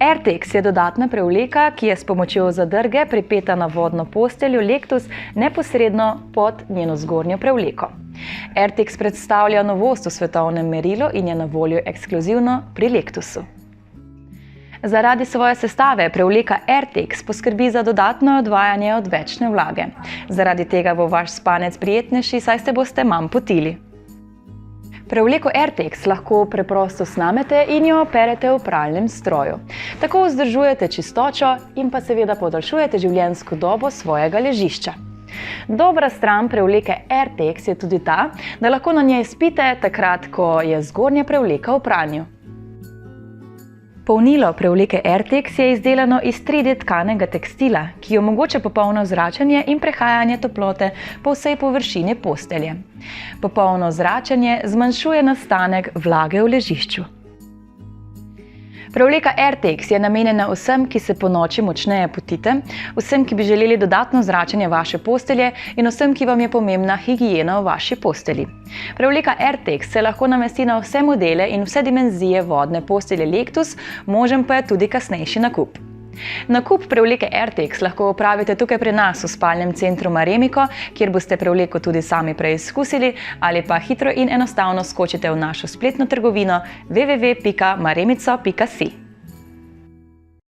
RTX je dodatna prevleka, ki je s pomočjo zadrge pripeta na vodno posteljo Lectus neposredno pod njeno zgornjo prevleko. RTX predstavlja novost v svetovnem merilu in je na voljo ekskluzivno pri Lectusu. Zaradi svoje sestave prevleka RTX poskrbi za dodatno odvajanje odvečne vlage. Zaradi tega bo vaš spanec prijetnejši, saj se boste manj potili. Prevleko RTX lahko preprosto snamete in jo operete v pralnem stroju. Tako vzdržujete čistočo in pa seveda podaljšujete življenjsko dobo svojega ležišča. Dobra stran prevleke RTX je tudi ta, da lahko na njej spite takrat, ko je zgornja prevleka v pranju. Polnilo prevleke RTX je izdelano iz 3D tkanega tekstila, ki omogoča popolno zračenje in prehajanje toplote po vsej površini postelje. Popolno zračenje zmanjšuje nastanek vlage v ležišču. Prevleka RTX je namenjena vsem, ki se ponoči močneje potite, vsem, ki bi želeli dodatno zračenje vaše postelje in vsem, ki vam je pomembna higiena v vaši postelji. Prevleka RTX se lahko namesti na vse modele in vse dimenzije vodne postelje Lectus, možen pa je tudi kasnejši nakup. Nakup prevleke RTX lahko opravite tukaj pri nas v spalnem centru Maremiko, kjer boste prevleko tudi sami preizkusili, ali pa hitro in enostavno skočite v našo spletno trgovino www.maremico.si.